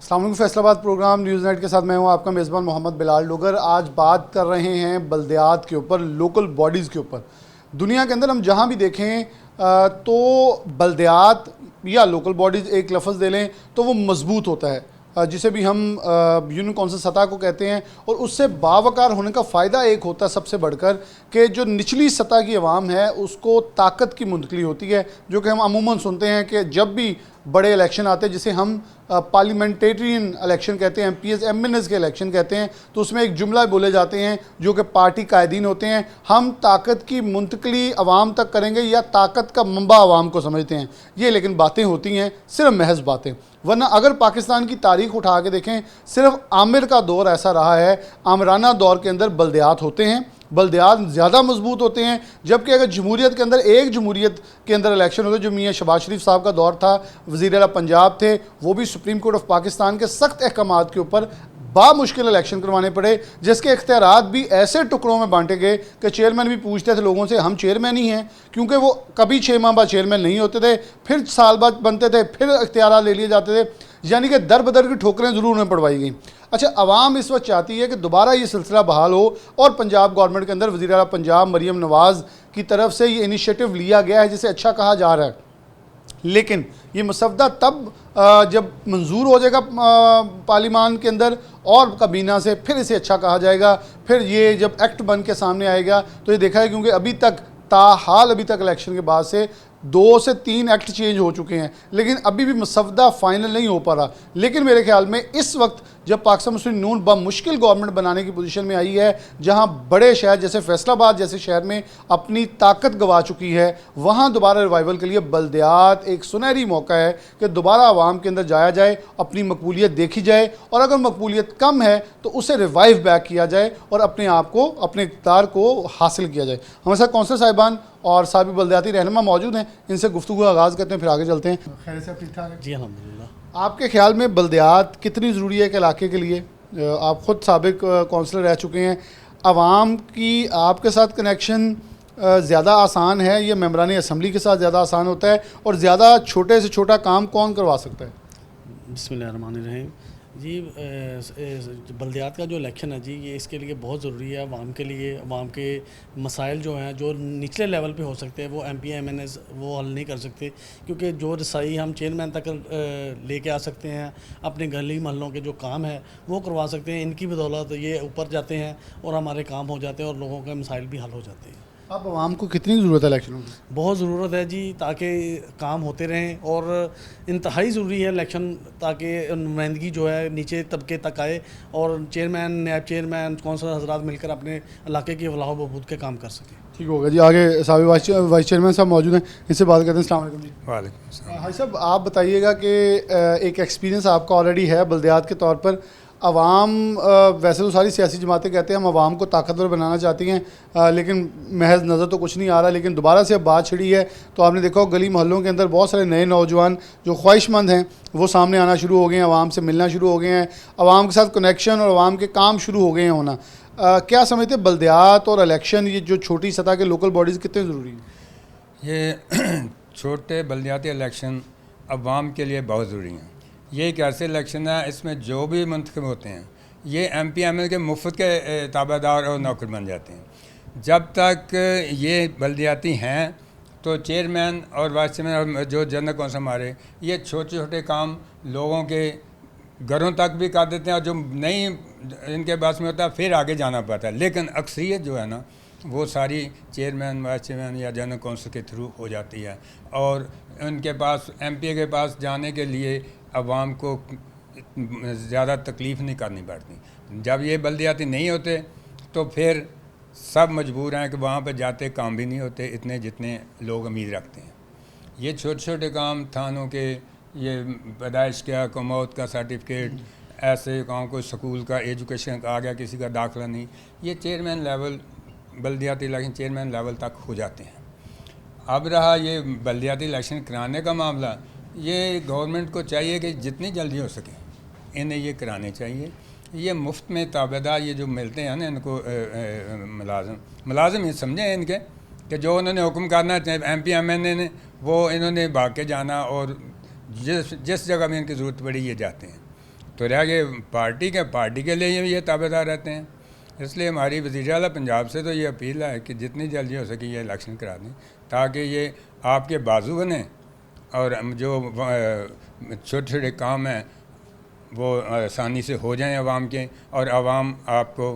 अस्सलाम वालेकुम। Faisalabad programme news night के साथ मैं हूं आपका मेज़बान मोहम्मद बिलाल डोगर। आज बात कर रहे हैं बल्दियात के ऊपर, लोकल बॉडीज़ के ऊपर। दुनिया के अंदर हम जहां भी देखें तो बल्दियात या लोकल बॉडीज़ एक लफ्ज़ दे लें तो वो मजबूत होता है, जिसे भी हम यूनियन कौंसिल सतह को कहते हैं। और उससे बावकार होने का फ़ायदा एक होता है सबसे बढ़कर कि जो निचली सतह की आवाम है उसको ताकत की मुंतकली होती है, जो कि हम अमूमन सुनते हैं कि जब भी बड़े इलेक्शन आते हैं जिसे हम पार्लियामेंटेरियन इलेक्शन कहते हैं, एमपीएस एमएनएस के इलेक्शन कहते हैं, तो उसमें एक जुमला बोले जाते हैं जो कि पार्टी कायदीन होते हैं, हम ताकत की मुंतकली आवाम तक करेंगे या ताकत का मंबा आवाम को समझते हैं। ये लेकिन बातें होती हैं, सिर्फ महज बातें। वरना अगर पाकिस्तान की तारीख उठा के देखें, सिर्फ आमिर का दौर ऐसा रहा है, आमराना दौर के अंदर बल्दियात होते हैं, बल्दियात ज़्यादा मजबूत होते हैं। जबकि अगर जमहूरियत के अंदर एक जमहूरियत के अंदर इलेक्शन होते, जो मियाँ शहबाज शरीफ साहब का दौर था, वज़ीर आला पंजाब थे, वो भी सुप्रीम कोर्ट ऑफ पाकिस्तान के सख्त अहकामात के ऊपर बामुश्किल इलेक्शन करवाने पड़े, जिसके इख्तियारात भी ऐसे टुकड़ों में बांटे गए कि चेयरमैन भी पूछते थे लोगों से, हम चेयरमैन ही हैं, क्योंकि वो कभी 6 माह बाद चेयरमैन नहीं होते थे, फिर साल बाद बनते थे, फिर इख्तियारात ले लिए जाते थे। यानी कि दर बदर की ठोकरें ज़रूर उन्हें पड़वाई गई। अच्छा, आवाम इस वक्त चाहती है कि दोबारा ये सिलसिला बहाल हो और पंजाब गवर्नमेंट के अंदर वज़ीर आला पंजाब मरीम नवाज़ की तरफ से ये इनिशिएटिव लिया गया है, जिसे अच्छा कहा जा रहा है। लेकिन ये मसवदा तब जब मंजूर हो जाएगा पार्लिमान के अंदर और काबीना से, फिर इसे अच्छा कहा जाएगा। फिर ये जब एक्ट बन के सामने आएगा तो ये देखा है, क्योंकि अभी तक ताहाल अभी तक इलेक्शन के बाद से 2 से 3 एक्ट चेंज हो चुके हैं, लेकिन अभी भी मसवदा फाइनल नहीं हो पा रहा। लेकिन मेरे ख्याल में इस वक्त जब पाकिस्तान मुस्लिम नून बमुश्किल गवर्नमेंट बनाने की पोजीशन में आई है, जहां बड़े शहर जैसे फैसलाबाद जैसे शहर में अपनी ताकत गंवा चुकी है, वहां दोबारा रिवाइवल के लिए बल्दियात एक सुनहरी मौका है कि दोबारा आवाम के अंदर जाया जाए, अपनी मकबूलियत देखी जाए, और अगर मकबूलियत कम है तो उसे रिवाइव बैक किया जाए और अपने आप को, अपने इक़्तिदार को हासिल किया जाए। हमारे साथ कौंसलर साहिबान और साबिक़ बल्दियाती रहनुमा मौजूद हैं, इनसे गुफ्तगू का आगाज़ करते हैं, फिर आगे चलते हैं। खैर से ठीक ठाक है जी अल्हम्दुलिल्लाह। आपके ख्याल में बल्दियात कितनी ज़रूरी है एक इलाके के लिए? आप ख़ुद साबिक़ कौंसलर रह चुके हैं, आवाम की आपके साथ कनेक्शन ज़्यादा आसान है या मेंबरान असम्बली के साथ ज़्यादा आसान होता है, और ज़्यादा छोटे से छोटा काम कौन करवा सकता है? बिस्मिल्लाहिर्रहमानिर्रहीम। जी, बल्दियात का जो इलेक्शन है जी, ये इसके लिए बहुत ज़रूरी है आवाम के लिए। आवाम के मसाइल जो हैं, जो निचले लेवल पे हो सकते हैं, वो एमपी एमएनएस वो हल नहीं कर सकते, क्योंकि जो रसाई हम चेयरमैन तक लेके आ सकते हैं, अपने गली महलों के जो काम है वो करवा सकते हैं। इनकी बदौलत ये ऊपर जाते हैं और हमारे काम हो जाते हैं और लोगों के मसाइल भी हल हो जाते हैं। अब आवाम को कितनी ज़रूरत है इलेक्शनों की? बहुत ज़रूरत है जी, ताकि काम होते रहें, और इंतहाई ज़रूरी है इलेक्शन, ताकि नुमाइंदगी जो है नीचे तबके तक आए और चेयरमैन, नायब चेयरमैन, कौंसलर हजरात मिलकर अपने इलाके की फलाह बहबूद के काम कर सकें। ठीक होगा जी। आगे साबिक़ वाइस चेयरमैन साहब मौजूद हैं, इनसे बात करते हैं। अस्सलाम वालेकुम जी। वालेकुम अस्सलाम। हाई साहब, आप बताइएगा कि एक एक्सपीरियंस आपका ऑलरेडी है बल्दियात के तौर पर। अवाम वैसे तो सारी सियासी जमातें कहते हैं हम आवाम को ताकतवर बनाना चाहती हैं, लेकिन महज नज़र तो कुछ नहीं आ रहा। लेकिन दोबारा से अब बात छिड़ी है तो आपने देखा गली मोहल्लों के अंदर बहुत सारे नए नौजवान जो ख्वाहिशमंद हैं वो सामने आना शुरू हो गए हैं, आवाम से मिलना शुरू हो गए हैं, आवाम के साथ कनेक्शन और आवाम के काम शुरू हो गए हैं होना। क्या समझते हैं बल्दियात और इलेक्शन, ये जो छोटी सतह के लोकल बॉडीज़ कितने ज़रूरी हैं? ये छोटे बल्दियाती इलेक्शन अवाम के लिए बहुत ज़रूरी हैं। ये एक ऐसे इलेक्शन है, इसमें जो भी मुंतखब होते हैं ये MPML के मुफ्त के ताबेदार और नौकर बन जाते हैं। जब तक ये बल्दियाती हैं तो चेयरमैन और वाइस चेयरमैन और जो जनरल कौंसिल हमारे, ये छोटे छोटे काम लोगों के घरों तक भी कर देते हैं, और जो नहीं इनके पास में होता है फिर आगे जाना पड़ता है। लेकिन अक्सरियत जो है ना, वो सारी चेयरमैन, वाइस चेयरमैन या जनरल कौंसिल के थ्रू हो जाती है, और उनके पास MPA के पास जाने के लिए अवाम को ज़्यादा तकलीफ़ नहीं करनी पड़ती। जब ये बल्दियाती नहीं होते तो फिर सब मजबूर हैं कि वहाँ पर जाते काम भी नहीं होते इतने जितने लोग उम्मीद रखते हैं। ये छोटे छोटे काम थानों के, ये पैदाइश का, कमौत का सर्टिफिकेट, ऐसे काम, कोई स्कूल का, एजुकेशन का आ गया, किसी का दाखिला नहीं, ये चेयरमैन लेवल, बल्दियाती इलेक्शन चेयरमैन लेवल तक हो जाते हैं। अब रहा ये बल्दियाती इलेक्शन कराने का मामला, ये गवर्नमेंट को चाहिए कि जितनी जल्दी हो सके इन्हें ये कराने चाहिए। ये मुफ्त में ताबेदार ये जो मिलते हैं ना इनको मुलाजिम ये समझें इनके कि जो उन्होंने हुक्म करना चाहे MP MNA ने, वो इन्होंने भाग के जाना, और जिस जगह में इनकी ज़रूरत पड़ी ये जाते हैं। तो रह गए पार्टी के लिए ये ताबेदार रहते हैं। इसलिए हमारी वज़ीर आला पंजाब से तो ये अपील है कि जितनी जल्दी हो सके ये इलेक्शन करा दें, ताकि ये आपके बाजू बने और जो छोटे छोटे काम हैं वो आसानी से हो जाएं आवाम के, और आवाम आपको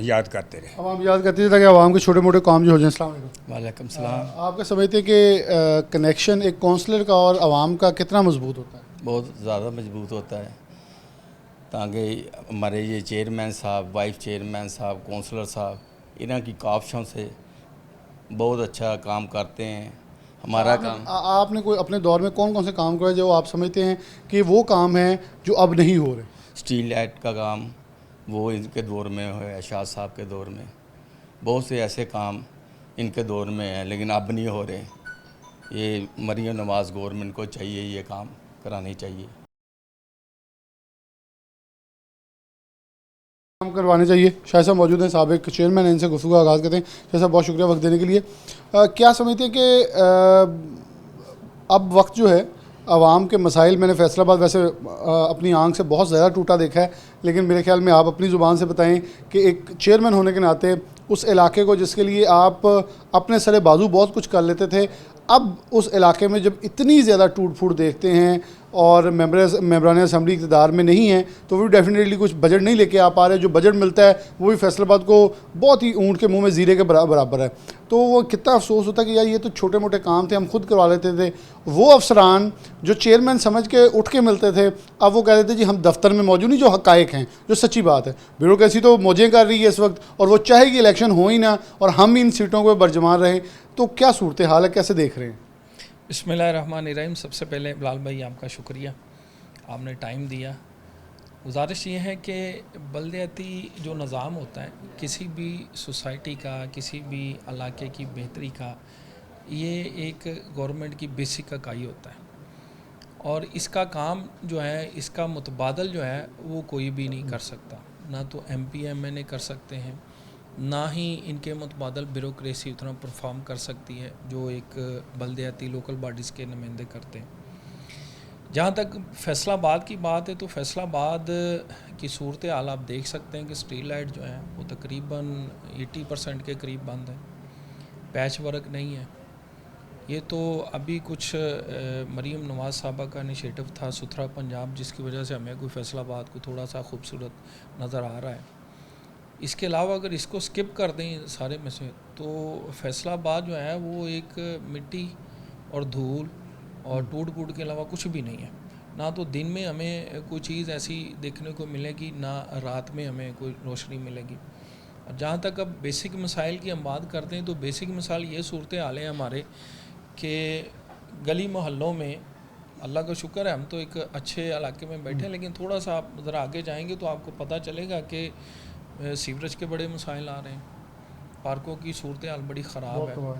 याद करते रहे। आवाम याद करती है ताकि आवाम के छोटे मोटे काम जो हो जाएं। अस्सलाम वालेकुम। वालेकुम सलाम। आप क्या समझते हैं कि कनेक्शन एक काउंसलर का और आवाम का कितना मजबूत होता है? बहुत ज़्यादा मजबूत होता है, ताकि हमारे ये चेयरमैन साहब, वाइस चेयरमैन साहब, काउंसलर साहब इन्हों की काविशों से बहुत अच्छा काम करते हैं। हमारा काम आपने कोई अपने दौर में कौन कौन से काम करे जो आप समझते हैं कि वो काम हैं जो अब नहीं हो रहे? स्टील लाइट का काम वो इनके दौर में है, शाह साहब के दौर में बहुत से ऐसे काम इनके दौर में हैं, लेकिन अब नहीं हो रहे। ये मरियम नवाज़ गवर्नमेंट को चाहिए, ये काम करानी चाहिए, काम करवाने चाहिए। शाह साहब मौजूद हैं, साबिक चेयरमैन हैं, इनसे गुफ्तगू का आगाज़ करते हैं। शाह साहब बहुत शुक्रिया वक्त देने के लिए। क्या समझते हैं कि अब वक्त जो है आवाम के मसाइल, मैंने फैसलाबाद वैसे अपनी आंख से बहुत ज़्यादा टूटा देखा है, लेकिन मेरे ख्याल में आप अपनी ज़ुबान से बताएं कि एक चेयरमैन होने के नाते उस इलाके को जिसके लिए आप अपने सरे बाजू बहुत कुछ कर लेते थे, अब उस इलाके में जब इतनी ज़्यादा टूट फूट देखते हैं और मेंबरान असम्बली इक़्तिदार में नहीं हैं, तो वो डेफिनेटली कुछ बजट नहीं लेके आ पा रहे। जो बजट मिलता है वो भी फैसलाबाद को बहुत ही ऊँट के मुंह में ज़ीरे के बराबर है। तो वो कितना अफसोस होता है कि यार ये तो छोटे मोटे काम थे, हम खुद करवा लेते थे। वो अफसरान जो चेयरमैन समझ के उठ के मिलते थे, अब वो कहते थे जी हम दफ्तर में मौजूद नहीं, जो हक़ाइक़ हैं, जो सच्ची बात है। ब्यूरोक्रेसी तो मौजें कर रही है इस वक्त, और वो चाहे कि इलेक्शन हो ही ना और हम इन सीटों को बरजमान रहें। तो क्या सूरत हाल है, कैसे देख रहे हैं? बिस्मिल्लाहिर्रहमानिर्रहीम। सबसे पहले बिलाल भाई आपका शुक्रिया, आपने टाइम दिया। गुजारिश ये है कि बल्दियाती जो निज़ाम होता है किसी भी सोसाइटी का, किसी भी इलाके की बेहतरी का, ये एक गवर्नमेंट की बेसिक इकाई होता है, और इसका काम जो है, इसका मुतबादल जो है वो कोई भी नहीं कर सकता। ना तो MP MNA कर सकते हैं, ना ही इनके मुतबादल ब्यूरोक्रेसी उतना परफॉर्म कर सकती है जो एक बल्दियाती लोकल बॉडीज़ के नुमाइंदे करते हैं। जहाँ तक फैसलाबाद की बात है, तो फैसलाबाद की सूरत हाल आप देख सकते हैं कि स्टील लाइट जो है वो तकरीबन 80% के करीब बंद है, पैच वर्क नहीं है। ये तो अभी कुछ मरियम नवाज़ साहबा का इनिशिएटिव था सुथरा पंजाब, जिसकी वजह से हमें कोई फैसलाबाद को थोड़ा सा खूबसूरत नज़र आ रहा है। इसके अलावा अगर इसको स्किप कर दें सारे में से, तो फैसलाबाद जो है वो एक मिट्टी और धूल और टूट फूट के अलावा कुछ भी नहीं है। ना तो दिन में हमें कोई चीज़ ऐसी देखने को मिलेगी, ना रात में हमें कोई रोशनी मिलेगी। और जहाँ तक अब बेसिक मसाइल की हम बात करते हैं, तो बेसिक मसाइल ये सूरत हाल है हमारे कि गली मोहल्लों में, अल्लाह का शुक्र है हम तो एक अच्छे इलाके में बैठे हैं, लेकिन थोड़ा सा आप ज़रा आगे जाएंगे तो आपको पता चलेगा कि सीवरेज के बड़े मसाइल आ रहे हैं, पार्कों की सूरत हाल बड़ी ख़राब है,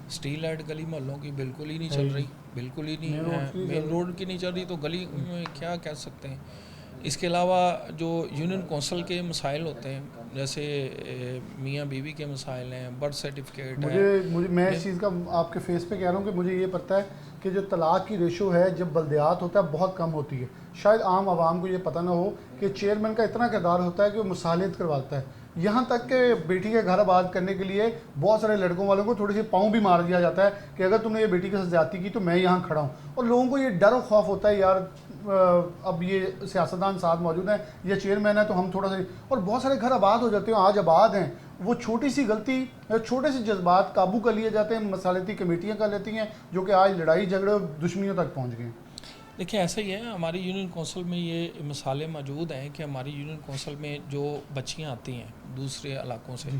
स्टील लाइट गली मोहल्लों की बिल्कुल ही नहीं चल रही, बिल्कुल ही नहीं, मेन रोड की नहीं चल रही, तो गली में क्या कह सकते हैं। इसके अलावा जो यूनियन कौंसल के मसाइल होते हैं, जैसे मियाँ बीवी के मसाइल हैं, बर्थ सर्टिफिकेट है। मुझे मैं इस चीज़ का आपके फेस पे कह रहा हूँ कि मुझे ये पता है कि जो तलाक की रेशो है जब बल्दियात होता है बहुत कम होती है। शायद आम आवाम को ये पता ना हो कि चेयरमैन का इतना किरदार होता है कि वो मुसालियत करवाता है। यहाँ तक कि बेटी के घर आबाद करने के लिए बहुत सारे लड़कों वालों को थोड़ी सी पाँव भी मार दिया जाता है कि अगर तुमने ये बेटी के साथ ज्यादती की तो मैं यहाँ खड़ा हूँ। और लोगों को ये डर और खौफ होता है, यार अब ये सियासतदान साथ मौजूद हैं, ये चेयरमैन है तो हम थोड़ा सा, और बहुत सारे घर आबाद हो जाते हैं, आज आबाद हैं, वो छोटी सी गलती, छोटे से जज्बात काबू कर लिए जाते हैं, मसालती कमेटियाँ कर लेती हैं, जो कि आज लड़ाई झगड़े और दुश्मनियों तक पहुँच गए हैं। देखिए ऐसा ही है, हमारी यूनियन कौंसल में ये मिसालें मौजूद हैं कि हमारी यूनियन कौंसल में जो बच्चियाँ आती हैं दूसरे इलाकों से,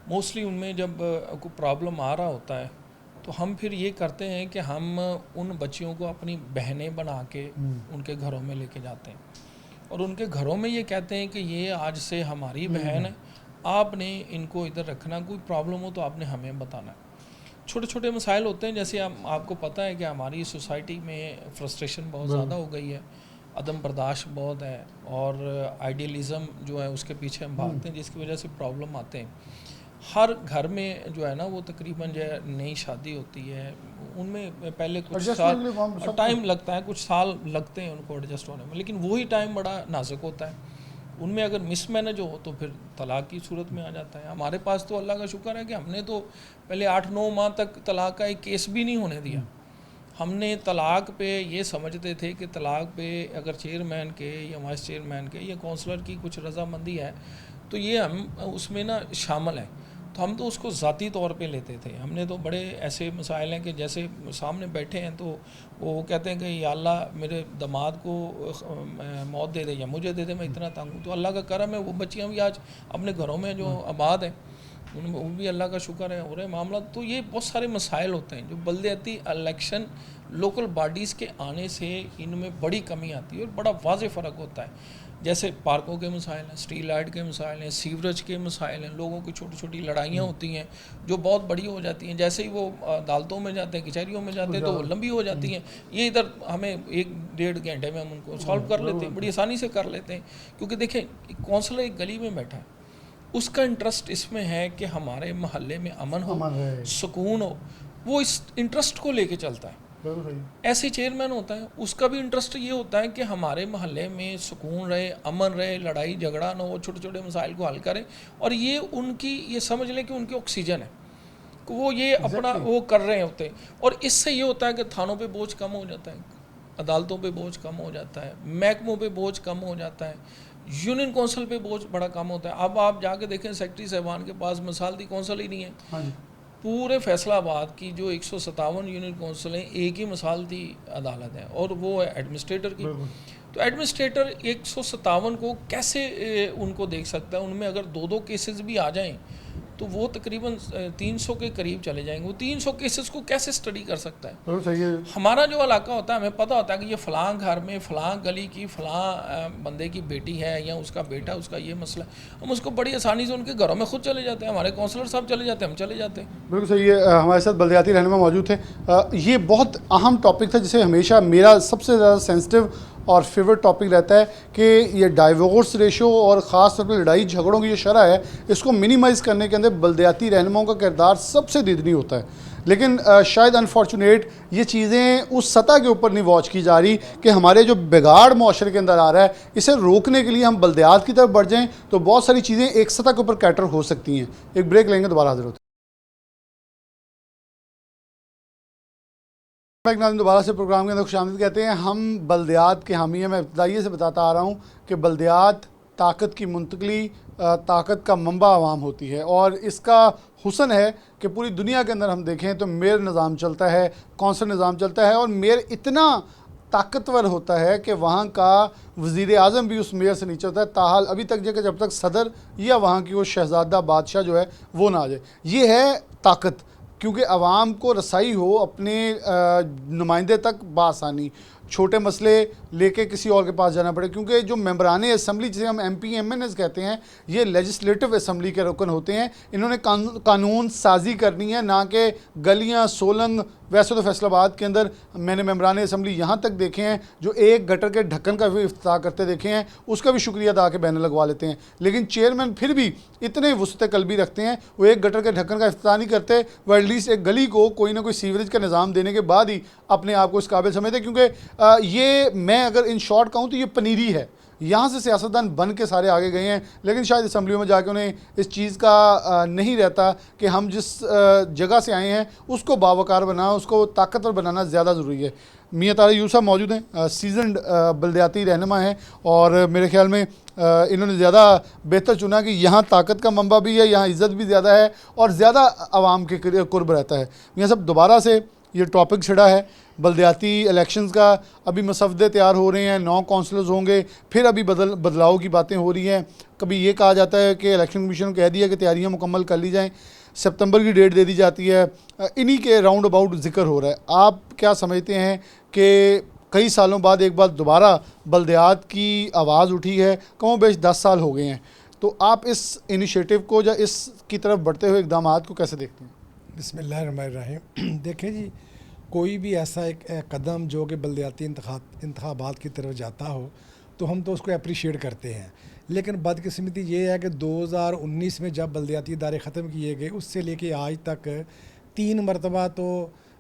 मोस्टली उनमें जब कोई प्रॉब्लम आ रहा होता है तो हम फिर ये करते हैं कि हम उन बच्चियों को अपनी बहनें बना के उनके घरों में लेके जाते हैं, और उनके घरों में ये कहते हैं कि ये आज से हमारी बहन है, आपने इनको इधर रखना, कोई प्रॉब्लम हो तो आपने हमें बताना है। छोटे छोटे मसाइल होते हैं, जैसे आपको पता है कि हमारी सोसाइटी में फ्रस्ट्रेशन बहुत ज़्यादा हो गई है, अदम बर्दाश्त बहुत है, और आइडियलिज़म जो है उसके पीछे हम भागते हैं, जिसकी वजह से प्रॉब्लम आते हैं। हर घर में जो है ना वो तकरीबन जो है नई शादी होती है, उनमें पहले कुछ Adjustment के लिए वहाँ साल सब टाइम लगता है, कुछ साल लगते हैं उनको एडजस्ट होने में, लेकिन वही टाइम बड़ा नाजुक होता है। उनमें अगर मिसमैनेज हो तो फिर तलाक की सूरत में आ जाता है। हमारे पास तो अल्लाह का शुक्र है कि हमने तो पहले 8-9 माह तक तलाक का एक केस भी नहीं होने दिया। हमने तलाक पे ये समझते थे कि तलाक पे अगर चेयरमैन के या वाइस चेयरमैन के या काउंसलर की कुछ रजामंदी है तो ये हम उसमें ना शामिल हैं, तो हम तो उसको ज़ाती तौर पे लेते थे। हमने तो बड़े ऐसे मसाइल हैं कि जैसे सामने बैठे हैं तो वो कहते हैं कि या अल्लाह मेरे दामाद को मौत दे दे या मुझे दे दे, मैं इतना तंग हूँ। तो अल्लाह का करम है, वो बच्चियाँ भी आज अपने घरों में जो आबाद हैं उनमें वो भी अल्लाह का शुक्र है हो रहे मामला। तो ये बहुत सारे मसाइल होते हैं जो बल्दियाती इलेक्शन लोकल बॉडीज़ के आने से इनमें बड़ी कमी आती है और बड़ा वाज़ेह फ़र्क होता है। जैसे पार्कों के मसाइल हैं, स्ट्रीट लाइट के मसाइल हैं, सीवरेज के मसाइल हैं, लोगों की छोटी छोटी लड़ाइयाँ होती हैं जो बहुत बड़ी हो जाती हैं। जैसे ही वो अदालतों में जाते हैं, कचहरियों में जाते हैं तो वो लंबी हो जाती हैं। ये इधर हमें 1-1.5 घंटे में हम उनको सॉल्व कर लेते हैं, बड़ी आसानी से कर लेते हैं। क्योंकि देखें काउंसलर एक गली में बैठा है, उसका इंटरेस्ट इसमें है कि हमारे महल्ले में अमन हो, सुकून हो, वो इस इंटरेस्ट को लेके चलता है। ऐसे चेयरमैन होता है, उसका भी इंटरेस्ट ये होता है कि हमारे महल्ले में सुकून रहे, अमन रहे, लड़ाई झगड़ा ना हो, छोटे छोटे मसाइल को हल करें। और ये उनकी, ये समझ लें कि उनकी ऑक्सीजन है, वो ये अपना वो कर रहे होते हैं। और इससे ये होता है कि थानों पे बोझ कम हो जाता है, अदालतों पे बोझ कम हो जाता है, महकमों पे बोझ कम हो जाता है, यूनियन कौंसिल पे बोझ बड़ा कम होता है। अब आप जाके देखें सेक्रेटरी साहबान के पास मिसालती कौंसिल ही नहीं है। हाँ जी। पूरे फैसलाबाद की जो 157 यूनियन कौंसिल हैं, एक ही मिसालती अदालत है और वो है एडमिनिस्ट्रेटर की। तो एडमिनिस्ट्रेटर 157 को कैसे उनको देख सकता है? उनमें अगर 2-2 केसेस भी आ जाएं तो वो तकरीबन 300 के करीब चले जाएंगे। वो 300 केसेस को कैसे स्टडी कर सकता है? बिल्कुल सही है। हमारा जो इलाका होता है, हमें पता होता है कि ये फ़लाँ घर में फ़लाँ गली की फ़लाँ बंदे की बेटी है या उसका बेटा, उसका ये मसला, हम उसको बड़ी आसानी से उनके घरों में खुद चले जाते हैं। हमारे काउंसलर साहब चले जाते हैं, हम चले जाते हैं। बिल्कुल सही है। हमारे साथ बल्दियाती रहनुमा मौजूद थे। ये बहुत अहम टॉपिक था जिसे हमेशा मेरा सबसे ज़्यादा सेंसिटिव और फेवरेट टॉपिक रहता है कि ये डाइवोर्स रेशो और ख़ास तौर पर लड़ाई झगड़ों की जो शरह है, इसको मिनिमाइज़ करने के अंदर बल्दियाती रहनुमाओं का किरदार सबसे दीदनी होता है। लेकिन शायद अनफॉर्चुनेट ये चीज़ें उस सतह के ऊपर नहीं वॉच की जा रही कि हमारे जो बिगाड़ मुआशरे के अंदर आ रहा है, इसे रोकने के लिए हम बल्दियात की तरफ बढ़ जाएँ तो बहुत सारी चीज़ें एक सतह के ऊपर कैटर हो सकती हैं। एक ब्रेक लेंगे, दोबारा हाजिर होते हैं। दोबारा से प्रोग्राम के अंदर खुशामदीद कहते हैं। हम बल्दियात के हामी हैं। मैं इब्तदाई से बताता आ रहा हूँ कि बल्दियात ताकत की मुंतकली, ताकत का मंबा आवाम होती है और इसका हुसन है कि पूरी दुनिया के अंदर हम देखें तो मेयर निज़ाम चलता है, कौंसल निज़ाम चलता है और मेयर इतना ताकतवर होता है कि वहाँ का वज़ीर आज़म भी उस मेयर से नीचे होता है। ताहाल अभी तक जब तक सदर या वहाँ की वो शहज़ादा बादशाह जो है वो ना आ जाए। ये है ताकत, क्योंकि आवाम को रसाई हो अपने नुमाइंदे तक बासानी, छोटे मसले लेके किसी और के पास जाना पड़े। क्योंकि जो मेंबरान असम्बली जिसे हम MP MNs कहते हैं, ये लेजिस्लेटिव असम्बली के रुकन होते हैं। इन्होंने कानून साजी करनी है, ना कि गलियां सोलंग। वैसे तो फैसलाबाद के अंदर मैंने मेंबरान असम्बली यहाँ तक देखे हैं जो एक गटर के ढक्कन का भी इफ्तिताह करते देखे हैं, उसका भी शुक्रिया अदा के बैनर लगवा लेते हैं। लेकिन चेयरमैन फिर भी इतने वुसअत कल्बी रखते हैं, वो एक गटर के ढक्कन का इफ्तिताह नहीं करते, वो एटलीस्ट एक गली को कोई ना कोई सीवरेज का निज़ाम देने के बाद ही अपने आप को इस काबिल समझते। क्योंकि ये मैं अगर इन शॉर्ट कहूँ तो ये पनीरी है। यहाँ से सियासतदान बन के सारे आगे गए हैं, लेकिन शायद असम्बलियों में जाके उन्हें इस चीज़ का नहीं रहता कि हम जिस जगह से आए हैं उसको बावकार बनाना, उसको ताकतवर बनाना ज़्यादा ज़रूरी है। मियाँ तारिक यूसुफ मौजूद हैं, सीजनड बल्दियाती रहनुमा हैं और मेरे ख्याल में इन्होंने ज़्यादा बेहतर चुना कि यहाँ ताकत का मंबा भी है, यहाँ इज़्ज़त भी ज़्यादा है और ज़्यादा आवाम के कुर्ब रहता है। मियाँ साहब, दोबारा से ये टॉपिक छिड़ा है बल्दियाती इलेक्शंस का। अभी मसवदे तैयार हो रहे हैं, 9 काउंसलर्स होंगे, फिर अभी बदलाव की बातें हो रही हैं। कभी ये कहा जाता है कि इलेक्शन कमीशन कह दिया कि तैयारियां मुकम्मल कर ली जाएं, सितंबर की डेट दे दी जाती है। इन्हीं के राउंड अबाउट जिक्र हो रहा है। आप क्या समझते हैं कि कई सालों बाद एक बार दोबारा बल्दियात की आवाज़ उठी है? कमोबेश 10 साल हो गए हैं, तो आप इस इनिशिएटिव को या इसकी तरफ बढ़ते हुए इक़दामात को कैसे देखते हैं? बिस्मिल्लाहिर्रहमानिर्रहीम। देखें जी, कोई भी ऐसा एक कदम जो कि बल्दियाती इंतखाबात की तरफ जाता हो, तो हम तो उसको अप्रिशिएट करते हैं। लेकिन बदकिस्मती ये है कि 2019 में जब बल्दियाती इदारे ख़त्म किए गए, उससे लेके आज तक 3 मरतबा तो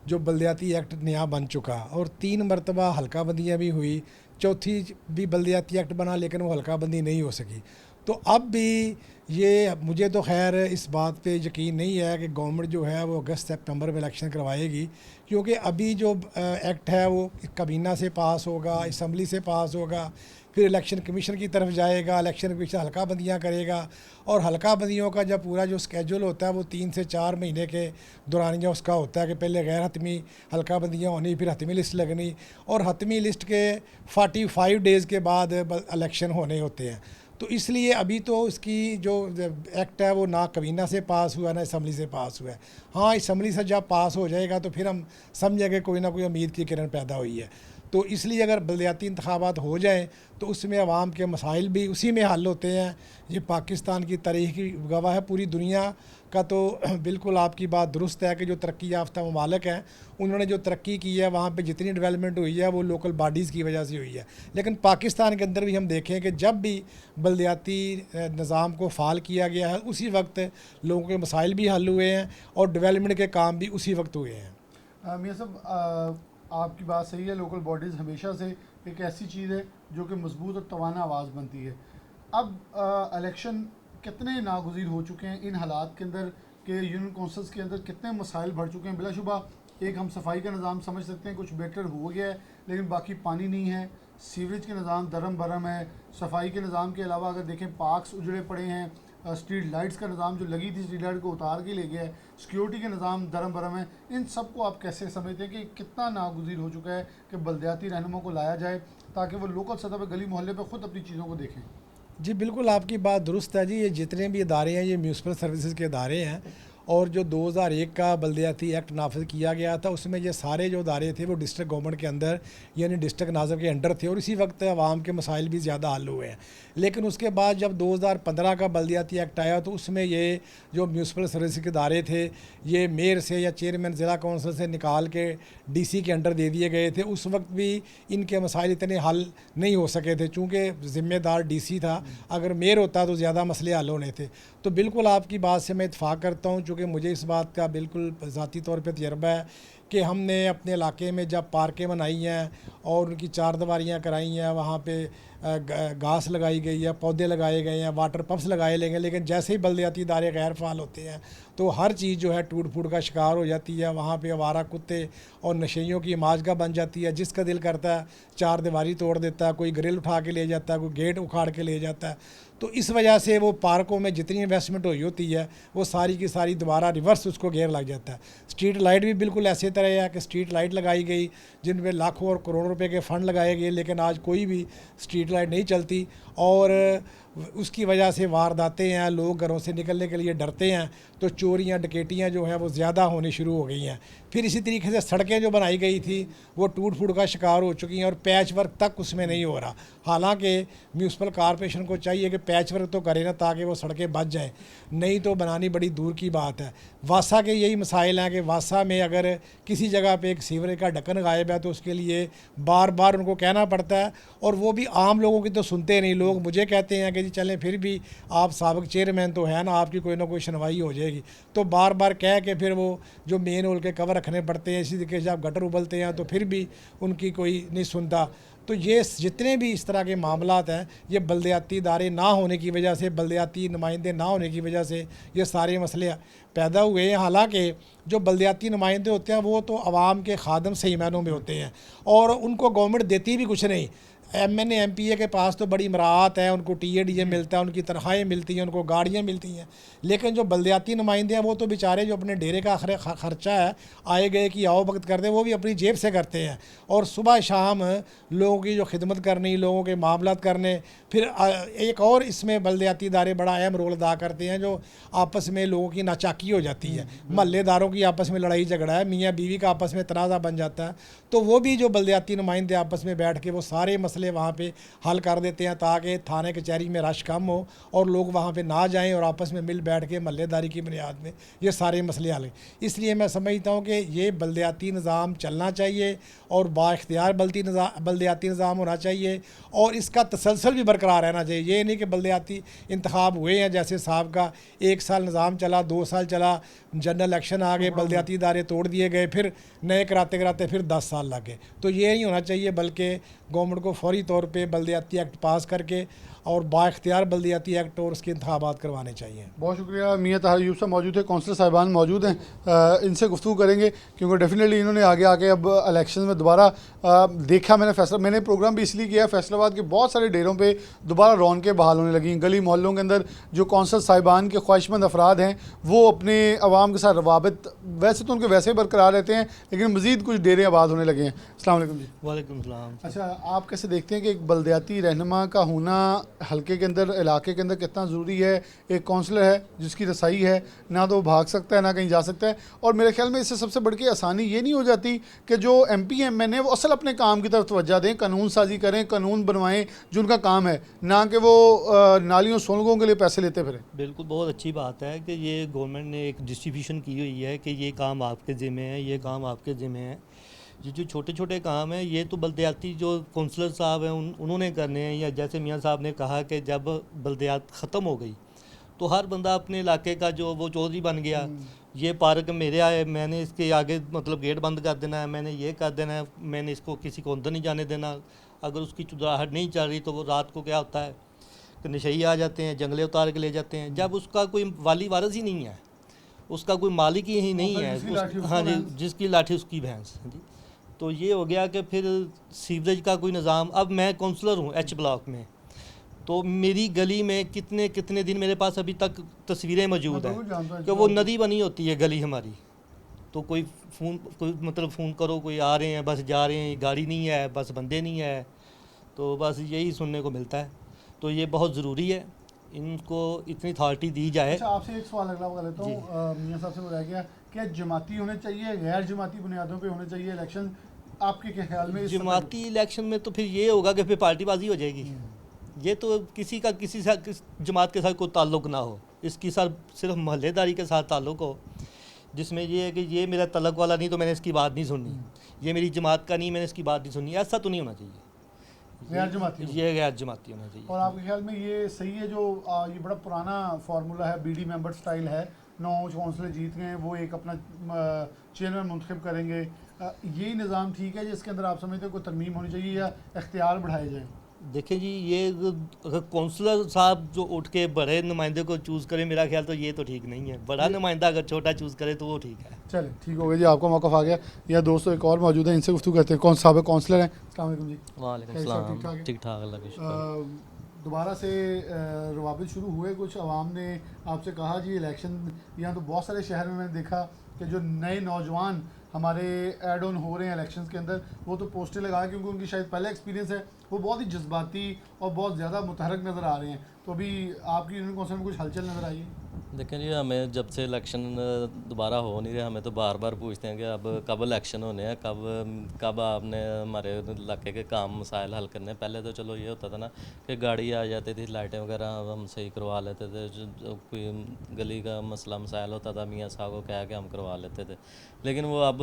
जो बल्दियाती एक्ट नया बन चुका और 3 मरतबा हल्का बंदियाँ भी हुई, चौथी भी बल्दियाती एक्ट बना लेकिन वो हल्का बंदी नहीं हो सकी। तो अब भी ये मुझे तो खैर इस बात पे यकीन नहीं है कि गवर्नमेंट जो है वो अगस्त सितंबर में इलेक्शन करवाएगी, क्योंकि अभी जो एक्ट है वो काबीना से पास होगा, असम्बली से पास होगा, फिर इलेक्शन कमीशन की तरफ जाएगा, इलेक्शन कमीशन हल्का बंदियाँ करेगा और हल्का बंदियों का जब पूरा जो स्केजूल होता है वो 3 से 4 महीने के दौरानिया उसका होता है कि पहले गैर हतमी हल्का बंदियाँ होनी, फिर हतमी लिस्ट लगनी और हतमी लिस्ट के 45 डेज़ के बाद इलेक्शन होने होते हैं। तो इसलिए अभी तो इसकी जो एक्ट है वो ना काबीना से पास हुआ ना असम्बली से पास हुआ है। हाँ, असम्बली से जब पास हो जाएगा तो फिर हम समझेंगे कोई ना कोई उम्मीद की किरण पैदा हुई है। तो इसलिए अगर बलदियाती इंतखाबात हो जाएं तो उसमें आवाम के मसाइल भी उसी में हल होते हैं। ये पाकिस्तान की तारीख़ की गवाह है, पूरी दुनिया का। तो बिल्कुल आपकी बात दुरुस्त है कि जो तरक्की याफ्ता ममालिक हैं उन्होंने जो तरक्की की है वहाँ पे जितनी डेवलपमेंट हुई है वो लोकल बॉडीज़ की वजह से हुई है। लेकिन पाकिस्तान के अंदर भी हम देखें कि जब भी बलदियाती निज़ाम को फ़ाल किया गया है उसी वक्त लोगों के मसाइल भी हल हुए हैं और डेवलपमेंट के काम भी उसी वक्त हुए हैं। मियां साहब, आपकी बात सही है, लोकल बॉडीज़ हमेशा से एक ऐसी चीज़ है जो कि मजबूत और तवाना आवाज़ बनती है। अब इलेक्शन कितने नागुज़ीर हो चुके हैं इन हालात के अंदर कि यूनियन कौंसल्स के अंदर कितने मसाइल बढ़ चुके हैं। बिलाशुबा एक हम सफाई का निज़ाम समझ सकते हैं कुछ बेहतर हो गया है, लेकिन बाकी पानी नहीं है, सीवरेज के निज़ाम दरम बरम है, सफाई के निज़ाम के अलावा अगर देखें पार्क्स उजड़े पड़े हैं, स्ट्रीट लाइट्स का निज़ाम जो लगी थी स्ट्रीट लाइट को उतार के ले गया है, सिक्योरिटी के निज़ाम दरम बरम है। इन सब को आप कैसे समझते हैं कि कितना नागुज़ीर हो चुका है कि बलदियाती रहनुमा को लाया जाए ताकि वो लोकल सतह पर गली मोहल्ले पर ख़ुद अपनी चीज़ों को देखें? जी बिल्कुल, आपकी बात दुरुस्त है जी। ये जितने भी इदारे हैं ये म्यूनसिपल सर्विसेज के इदारे हैं और जो 2001 का बलदियाती एक्ट नाफिज किया गया था उसमें ये सारे जो इदारे थे वो डिस्ट्रिक्ट गवर्नमेंट के अंदर यानी डिस्ट्रिक्ट नाज़िम के अंडर थे और इसी वक्त आवाम के मसाइल भी ज़्यादा हल हुए हैं। लेकिन उसके बाद जब 2015 का बलदियाती एक्ट आया तो उसमें ये जो म्यूनसिपल सर्विस के इदारे थे ये मेयर से या चेयरमैन ज़िला कौंसिल से निकाल के DC के अंडर दे दिए गए थे। उस वक्त भी इनके मसाइल इतने हल नहीं हो सके थे चूँकि ज़िम्मेदार DC था, अगर मेयर होता तो ज़्यादा मसले हल होने थे। तो बिल्कुल आपकी बात से मैं इत्फ़ाक़ करता हूँ, चूँकि मुझे इस बात का बिल्कुल ज़ाती तौर पे तजर्बा है कि हमने अपने इलाके में जब पार्कें बनाई हैं और उनकी चारदीवारियाँ कराई हैं, वहाँ पे घास लगाई गई है, पौधे लगाए गए हैं, वाटर पंप्स लगाए गए हैं, लेकिन जैसे ही बलदियाती इदारे गैर फ़ाल होते हैं तो हर चीज़ जो है टूट फूट का शिकार हो जाती है। वहाँ पे आवारा कुत्ते और नशेइयों की माजगा बन जाती है। जिसका दिल करता है चार दीवारी तोड़ देता है, कोई ग्रिल उठा के ले जाता है, कोई गेट उखाड़ के ले जाता है। तो इस वजह से वो पार्कों में जितनी इन्वेस्टमेंट हुई होती है वो सारी की सारी दोबारा रिवर्स उसको घेर लग जाता है। स्ट्रीट लाइट भी बिल्कुल ऐसे तरह है कि स्ट्रीट लाइट लगाई गई जिन पे लाखों और करोड़ों रुपए के फ़ंड लगाए गए, लेकिन आज कोई भी स्ट्रीट लाइट नहीं चलती और उसकी वजह से वारदातें हैं, लोग घरों से निकलने के लिए डरते हैं, तो चोरियां डकैतियां जो हैं वो ज़्यादा होनी शुरू हो गई हैं। फिर इसी तरीके से सड़कें जो बनाई गई थी वो टूट फूट का शिकार हो चुकी हैं और पैच वर्क तक उसमें नहीं हो रहा। हालांकि म्यूनसिपल कॉरपोरेशन को चाहिए कि पैच वर्क तो करे ना ताकि वो सड़कें बच जाएँ, नहीं तो बनानी बड़ी दूर की बात है। वासा के यही मसाइल हैं कि वासा में अगर किसी जगह पे एक सीवरेज का ढक्कन गायब है तो उसके लिए बार बार उनको कहना पड़ता है और वो भी आम लोगों की तो सुनते नहीं। लोग मुझे कहते हैं कि जी चलें फिर भी आप साबिक चेयरमैन तो है ना, आपकी कोई ना कोई सुनवाई हो जाएगी, तो बार बार कह के फिर वो जो मेन होल के कवर रखने पड़ते हैं। इसी तरीके से आप गटर उबलते हैं तो फिर भी उनकी कोई नहीं सुनता। तो ये जितने भी इस तरह के मामलात हैं ये बलदियाती इदारे ना होने की वजह से, बलदियाती नुमाइंदे ना होने की वजह से ये सारे मसले पैदा हुए हैं। हालांकि जो बलदियाती नुमाइंदे होते हैं वो तो आवाम के खादम सही मायनों में होते हैं और उनको गवर्नमेंट देती भी कुछ नहीं। MNA MPA के पास तो बड़ी इमरात है, उनको TADA मिलता है, उनकी तनख्वाहें मिलती हैं, उनको गाड़ियाँ मिलती हैं, लेकिन जो बलदियाती नुमाइंदे हैं वो तो बेचारे जो अपने डेरे का ख़र्चा है आए गए की आओ भगत करते हैं वो भी अपनी जेब से करते हैं और सुबह शाम लोगों की जो खिदमत करनी, लोगों के मामलात करने। फिर एक और इसमें बलदियाती इदारे बड़ा अहम रोल अदा करते हैं जो आपस में लोगों की नाचाकी हो जाती है, महल्लेदारों की आपस में लड़ाई झगड़ा है, मियाँ बीवी का आपस में तनाज़ा बन जाता है, तो वो भी जो बलदियाती नुमाइंदे आपस में बैठ के वो सारे मसले मसले वहाँ पे हल कर देते हैं ताकि थाने कचहरी में रश कम हो और लोग वहाँ पे ना जाएं और आपस में मिल बैठ के महल्लेदारी की बुनियाद में ये सारे मसले हल। इसलिए मैं समझता हूँ कि ये बल्दियाती निज़ाम चलना चाहिए और बाख्तियार बल्दियाती निज़ाम होना चाहिए और इसका तसलसल भी बरकरार रहना चाहिए। ये नहीं कि बल्दियाती इंतखाब हुए हैं, जैसे साहब का 1 साल निज़ाम चला, 2 साल चला, जनरल इलेक्शन आ गए, बल्दियाती इदारे तोड़ दिए गए, फिर नए कराते कराते फिर 10 साल लग गए। तो ये नहीं होना चाहिए, बल्कि गवर्नमेंट को फौरी तौर पे बल्दियाती एक्ट पास करके और बाख्तियार बल्दियाती एक्ट और उसके इंतखाबात करवाने चाहिए। बहुत शुक्रिया। मियाँ ताहिर अयूब साहब मौजूद है, कौंसलर साहिबान मौजूद हैं, इनसे गुफ्तगू करेंगे क्योंकि डेफिनेटली इन्होंने आगे आके अब इलेक्शन में दोबारा देखा। मैंने प्रोग्राम भी इसलिए किया, फैसलाबाद के बहुत सारे डेरों पे दोबारा रौनकें बहाल होने लगी। गली मोहल्लों के अंदर जो कौंसल साहिबान के ख्वाहिशमंद अफराद हैं वो अपने अवाम के साथ रवाबित वैसे तो उनके वैसे ही बरकरार रहते हैं, लेकिन मज़ीद कुछ डेरे आबाद होने लगे हैं। अस्सलाम वालेकुम जी। वालेकुम सलाम। अच्छा, आप कैसे देखते हैं कि एक बल्दियाती रहनुमा का होना हल्के के अंदर, इलाके के अंदर कितना ज़रूरी है? एक काउंसलर है जिसकी रसाई है, ना तो वो भाग सकता है ना कहीं जा सकता है, और मेरे ख्याल में इससे सबसे बढ़ के आसानी ये नहीं हो जाती कि जो MP MN है वो असल अपने काम की तरफ तवज्जो दें, कानून साजी करें, कानून बनवाएं जो उनका काम है, ना कि वो नालियों सोलगों के लिए पैसे लेते फिरें। बिल्कुल, बहुत अच्छी बात है कि ये गवर्नमेंट ने एक डिस्ट्रीब्यूशन की हुई है कि ये काम आपके ज़िम्मे है, ये काम आपके ज़िम्मे है। ये जो छोटे छोटे काम हैं ये तो बल्दियाती जो कौंसलर साहब हैं उन्होंने करने हैं, या जैसे मियाँ साहब ने कहा कि जब बल्दियात ख़त्म हो गई तो हर बंदा अपने इलाके का जो वो चौधरी बन गया, ये पार्क मेरे आए, मैंने इसके आगे मतलब गेट बंद कर देना है, मैंने ये कर देना है, मैंने इसको किसी को अंदर नहीं जाने देना। अगर उसकी चुदराहट नहीं चल रही तो वो रात को क्या होता है कि नशई आ जाते हैं, जंगले उतार के ले जाते हैं। जब उसका कोई वाली वारस ही नहीं है, उसका कोई मालिक ही नहीं है, हाँ जी, जिसकी लाठी उसकी भैंस। हाँ जी, तो ये हो गया कि फिर सीवरेज का कोई निज़ाम। अब मैं काउंसलर हूँ H ब्लॉक में, तो मेरी गली में कितने कितने दिन मेरे पास अभी तक तस्वीरें मौजूद हैं कि वो नदी बनी होती है गली हमारी, तो कोई मतलब फ़ोन करो, कोई आ रहे हैं, बस जा रहे हैं, गाड़ी नहीं है, बस बंदे नहीं है, तो बस यही सुनने को मिलता है। तो ये बहुत ज़रूरी है, इनको इतनी अथॉरिटी दी जाए। अच्छा, आपसे एक सवाल अगला कर लेता हूँ। मियाँ साहब से बताया गया क्या जमाती होने चाहिए, गैर जमाती बुनियादों पे होने चाहिए इलेक्शन? आपके क्या ख्याल में? जमाती इलेक्शन में तो फिर ये होगा कि फिर पार्टीबाजी हो जाएगी। ये तो किसी का किसी जमात के साथ कोई ताल्लुक़ ना हो, इसकी सिर्फ महल्लेदारी के साथ ताल्लुक़ हो, जिसमें ये है कि ये मेरा तलक वाला नहीं तो मैंने इसकी बात नहीं सुननी, ये मेरी जमात का नहीं मैंने इसकी बात नहीं सुननी, ऐसा तो नहीं होना चाहिए। गैर जमाती, ये गैर जमाती होना चाहिए। और आपके ख्याल में ये सही है जो ये बड़ा पुराना फार्मूला है, BD मेंबर स्टाइल है, 9 काउंसलर जीत गए, वो एक अपना चेयरमैन मुंतखब करेंगे, यही निज़ाम ठीक है जिसके अंदर आप समझते हो कोई तरमीम होनी चाहिए या इख्तियार बढ़ाए जाएँ? देखें जी, ये अगर काउंसलर साहब जो उठ के बड़े नुमाइंदे को चूज़ करें, मेरा ख्याल तो ये तो ठीक नहीं है। बड़ा नुमाइंदा अगर छोटा चूज़ करे तो वो ठीक है। चले, ठीक हो गया जी, आपका मौक़िफ़ आ गया। या दोस्तों एक और मौजूद है, इनसे गुफ्तगू करते हैं। कौन साहब है, काउंसलर हैं? अस्सलाम वालेकुम जी। वालेकुम कैसे सलाम। हो, ठीक ठाक है? ठीक ठाक, अल्लाह का शुक्र। दोबारा से रवाबित शुरू हुए, कुछ आवाम ने आपसे कहा जी इलेक्शन, यहाँ तो बहुत सारे शहर में मैंने देखा कि जो नए नौजवान हमारे ऐड ऑन हो रहे हैं इलेक्शंस के अंदर, वो तो पोस्टर लगा क्योंकि उनकी शायद पहला एक्सपीरियंस है, वो बहुत ही जज्बाती और बहुत ज़्यादा मुतहरक नज़र आ रहे हैं। तो अभी आपकी यूनियन कौंसिल में कुछ हलचल नज़र आई है? देखें जी, हमें जब से इलेक्शन दोबारा हो नहीं रहे, हमें तो बार बार पूछते हैं कि अब कब इलेक्शन होने हैं, कब आपने हमारे इलाके के काम मसाइल हल करने हैं। पहले तो चलो ये होता था ना कि गाड़ी आ जाती थी, लाइटें वगैरह हम सही करवा लेते थे, जो कोई गली का मसला मसाइल होता था मियाँ साहब को कह के हम करवा लेते थे। लेकिन वो अब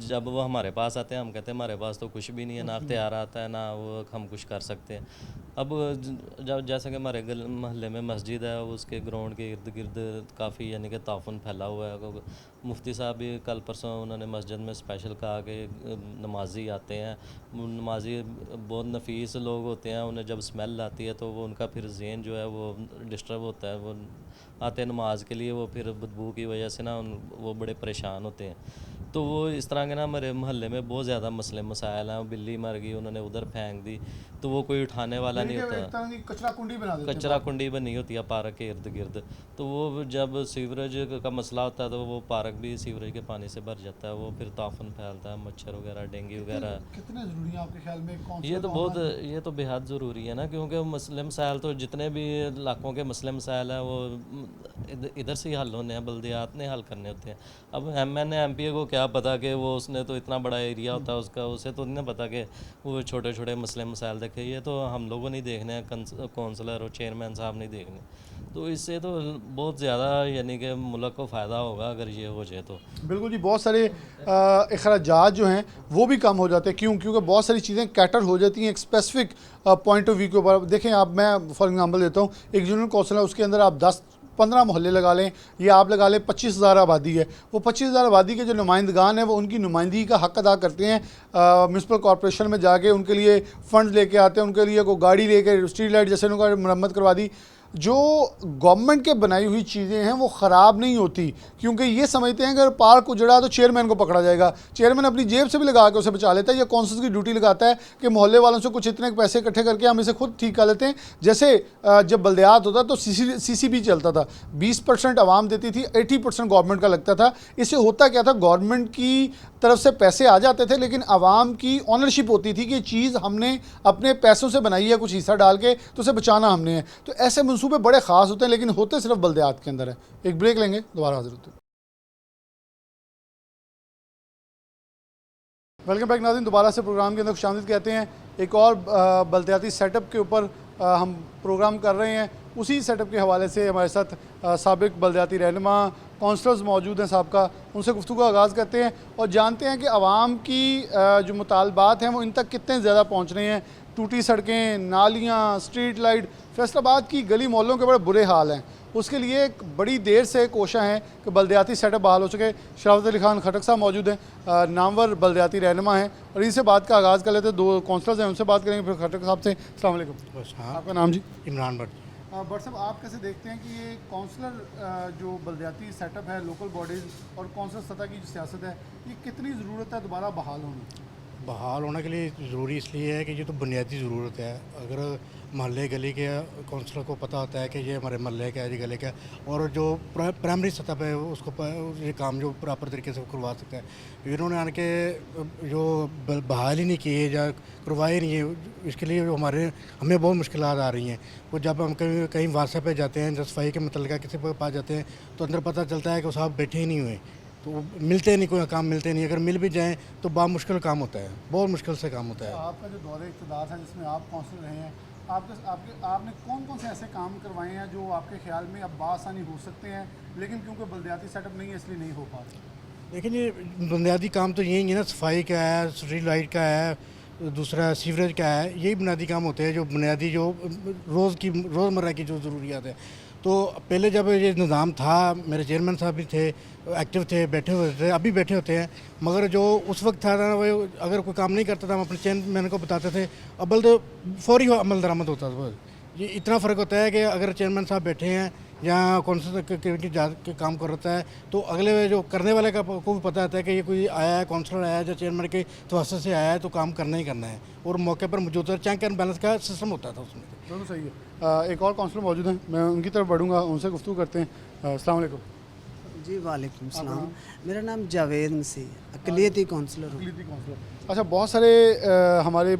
जब वो हमारे पास आते हैं, हम कहते हैं हमारे पास तो कुछ भी नहीं है, ना अख्तियार आता है, ना वो हम कुछ कर सकते हैं। अब जब जैसे कि हमारे महल्ले में मस्जिद है, उसके ग्राउंड के इर्द गिर्द काफ़ी यानी कि ताफुन फैला हुआ है। मुफ्ती साहब भी कल परसों उन्होंने मस्जिद में स्पेशल कहा कि नमाजी आते हैं, नमाजी बहुत नफीस लोग होते हैं, उन्हें जब स्मेल आती है तो वो उनका फिर ज़हन जो है वो डिस्टर्ब होता है, वो आते हैं नमाज के लिए, वो फिर बदबू की वजह से ना वो बड़े परेशान होते हैं। तो वो इस तरह के ना हमारे मोहल्ले में बहुत ज़्यादा मसले मसाइल हैं। बिल्ली मर गई, उन्होंने उधर फेंक दी, तो वो कोई उठाने वाला नहीं होता। कचरा कुंडी बना देते हैं, कचरा कुंडी बनी होती है पार्क के इर्द गिर्द, तो वो जब सीवरेज का मसला होता है तो वो पार्क भी सीवरेज के पानी से भर जाता है, वो फिर ताफन फैलता है, मच्छर वगैरह, डेंगू वगैरह। कितने ज़रूरी है आपके ख्याल में कौन? ये तो बेहद ज़रूरी है ना, क्योंकि मसले मसाइल तो जितने भी इलाकों के मसले मसाइल हैं वो इधर से ही हल होने हैं, बल्दियात ने हल करने होते हैं। अब MN MP को क्या क्या पता कि वो उसने तो इतना बड़ा एरिया होता है उसका, उसे तो नहीं पता कि वो छोटे छोटे मसले मसाइल देखे। ये तो हम लोगों नहीं देखने हैं, काउंसलर और चेयरमैन साहब नहीं देखने। तो इससे तो बहुत ज़्यादा यानी कि मुल्क को फ़ायदा होगा अगर ये हो जाए तो। बिल्कुल जी, बहुत सारे अखराजात जो हैं वो भी कम हो जाते हैं। क्यों? क्योंकि बहुत सारी चीज़ें कैटर हो जाती हैं एक स्पेसिफिक पॉइंट ऑफ व्यू के ऊपर। देखें आप, मैं फॉर एग्जांपल देता हूँ, एक यूनियन कौंसिल है, उसके अंदर आप 10-15 मोहल्ले लगा लें, या आप लगा लें 25,000 आबादी है। वो 25,000 आबादी के जो नुमाइंदगान हैं वो उनकी नुमाइंदगी का हक़ अदा करते हैं। म्यूनसिपल कॉर्पोरेशन में जाके उनके लिए फ़ंड लेके आते हैं, उनके लिए कोई गाड़ी लेके स्ट्रीट लाइट जैसे उनका मरम्मत करवा दी। जो गवर्नमेंट के बनाई हुई चीज़ें हैं वो ख़राब नहीं होती, क्योंकि ये समझते हैं कि अगर पार्क उजड़ा तो चेयरमैन को पकड़ा जाएगा। चेयरमैन अपनी जेब से भी लगा के उसे बचा लेता है, या कौंसिल की ड्यूटी लगाता है कि मोहल्ले वालों से कुछ इतने पैसे इकट्ठे करके हम इसे खुद ठीक कर लेते हैं। जैसे जब बल्दियात होता तो CCB चलता था, 20% आवाम देती थी, 80% गवर्नमेंट का लगता था। इससे होता क्या था, गवर्नमेंट की तरफ से पैसे आ जाते थे, लेकिन आवाम की ऑनरशिप होती थी कि चीज़ हमने अपने पैसों से बनाई है, कुछ हिस्सा डाल के, तो उसे बचाना हमने है। तो ऐसे मनसूबे बड़े ख़ास होते हैं, लेकिन होते सिर्फ बल्दियात के अंदर है। एक ब्रेक लेंगे, दोबारा हाजिर होते हैं। वेलकम बैक नाज़रीन, दोबारा से प्रोग्राम के अंदर खुशामदीद कहते हैं। एक और बल्दियाती सेटअप के ऊपर हम प्रोग्राम कर रहे हैं। उसी सेटअप के हवाले से हमारे साथ साबिक बल्दियाती रहनुमा काउंसलर्स मौजूद हैं साहबका, उनसे गुफ्तगू का आगाज़ करते हैं और जानते हैं कि आवाम की जो मुतालबात हैं वो इन तक कितने ज़्यादा पहुँच रहे हैं। टूटी सड़कें, नालियाँ, स्ट्रीट लाइट, फैसलाबाद की गली मोहल्लों के बड़े बुरे हाल हैं। उसके लिए एक बड़ी देर से कोशिश है कि बल्दियाती सेटअप बहाल हो सके। शराफत अली खान खटक साहब मौजूद हैं, नामवर बल्दियाती रहनुमा हैं, और इनसे बात का आगाज़ कर लेते हैं। 2 काउंसलर्स हैं, उनसे बात करेंगे, फिर खटक साहब से। अस्सलाम वालेकुम। बस हाँ, आपका नाम जी? इमरान भट्ट। भट्ट साहब, आप कैसे देखते हैं कि ये काउंसलर जो बल्दियाती सेटअप है, लोकल बॉडीज़ और काउंसलर सतह की जो सियासत है, ये कितनी ज़रूरत है दोबारा बहाल होने? बहाल होने के लिए ज़रूरी इसलिए है कि ये तो बुनियादी ज़रूरत है। अगर मोहल्ले गली के काउंसलर को पता होता है कि ये हमारे मोहल्ले का है, ये गली का है, और जो प्राइमरी सतह पे उसको ये काम जो प्रॉपर तरीके से करवा सकता है, इन्होंने आने के जो बहाल ही नहीं किए या करवाए नहीं है, इसके लिए हमें बहुत मुश्किलात आ रही हैं। वो जब हम कहीं वासा पे जाते हैं, जब सफाई के मतलब किसी के पास जाते हैं, तो अंदर पता चलता है कि वो साहब बैठे ही नहीं हुए, तो मिलते नहीं, कोई काम मिलते नहीं। अगर मिल भी जाएँ तो बहुत मुश्किल काम होता है, बहुत मुश्किल से काम होता है। आपका जो दौरे इक़्तिदार है जिसमें आप काउंसलर रहे हैं, आपने कौन कौन से ऐसे काम करवाए हैं जो आपके ख्याल में अब बासानी हो सकते हैं, लेकिन क्योंकि बल्दियाती सेटअप नहीं है इसलिए नहीं हो पा रहे? लेकिन ये बुनियादी काम तो यही है ना, सफाई का है, स्ट्रीट लाइट का है, दूसरा सीवरेज का है। यही बुनियादी काम होते हैं जो बुनियादी जो रोज़मर्रा की जो ज़रूरियात है। तो पहले जब ये निज़ाम था, मेरे चेयरमैन साहब भी थे, एक्टिव थे, बैठे हुए थे, अभी बैठे होते हैं, मगर जो उस वक्त था ना, वो अगर कोई काम नहीं करता था हम अपने चेयरमैन को बताते थे, अव्वल तो फौरी अमल दरामद होता था। ये इतना फ़र्क होता है कि अगर चेयरमैन साहब बैठे हैं या काउंसिल के काम कर रहा है, तो अगले जो करने वाले को भी पता होता है कि ये कोई आया है, काउंसलर आया है या चेयरमैन के तवज्जो से आया है, तो काम करना ही करना है, और मौके पर मौजूद चेक एंड बैलेंस का सिस्टम होता था उसमें। दोनों सही है। एक और काउंसलर मौजूद हैं, मैं उनकी तरफ बढ़ूँगा, उनसे गुफ्तगू करते हैं। अस्सलाम वालेकुम। जी वालेकुम सलाम, मेरा नाम जावेद मसीह, अक़लियती काउंसलर हूँ। अक़लियती काउंसलर। अच्छा, बहुत सारे हमारे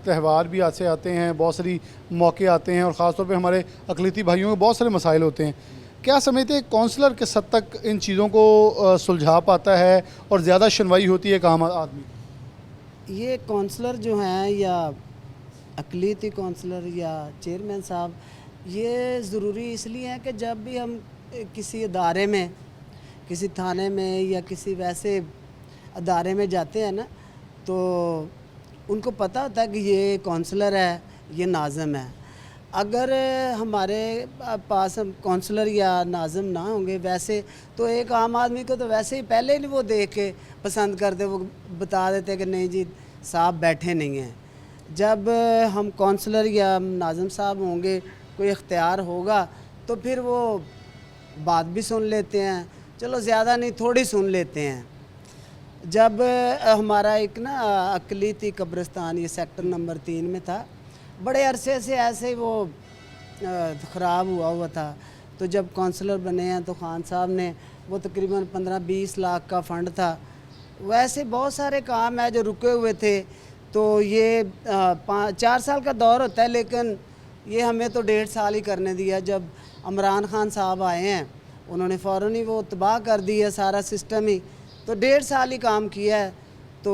त्यौहार भी आज से आते हैं, बहुत सारी मौके आते हैं, और ख़ास तौर पे हमारे अक़लियती भाइयों के बहुत सारे मसाइल होते हैं। क्या समझते हैं काउंसलर किस हद तक इन चीज़ों को सुलझा पाता है और ज़्यादा सुनवाई होती है काम आदमी? ये काउंसलर जो हैं, या अक़लियती काउंसलर या चेयरमैन साहब, ये ज़रूरी इसलिए है कि जब भी हम किसी अदारे में, किसी थाने में या किसी वैसे अदारे में जाते हैं ना, तो उनको पता होता है कि ये काउंसलर है, ये नाज़िम है। अगर हमारे पास हम काउंसलर या नाज़िम ना होंगे वैसे, तो एक आम आदमी को तो वैसे ही पहले ही वो देख के पसंद करते, वो बता देते कि नहीं जी साहब बैठे नहीं हैं। जब हम काउंसलर या नाज़िम साहब होंगे, कोई इख्तियार होगा, तो फिर वो बात भी सुन लेते हैं, चलो ज़्यादा नहीं थोड़ी सुन लेते हैं। जब हमारा एक ना अक़लियती कब्रिस्तान, ये सेक्टर नंबर 3 में था, बड़े अरसे से ऐसे ही वो ख़राब हुआ था, तो जब काउंसलर बने हैं तो खान साहब ने, वो तकरीबन 15-20 लाख का फ़ंड था। वैसे बहुत सारे काम है जो रुके हुए थे, तो ये 4 साल का दौर होता है, लेकिन ये हमें तो 1.5 साल ही करने दिया। जब इमरान खान साहब आए हैं, उन्होंने फ़ौरन ही वो तबाह कर दिया सारा सिस्टम ही। तो 1.5 साल ही काम किया है, तो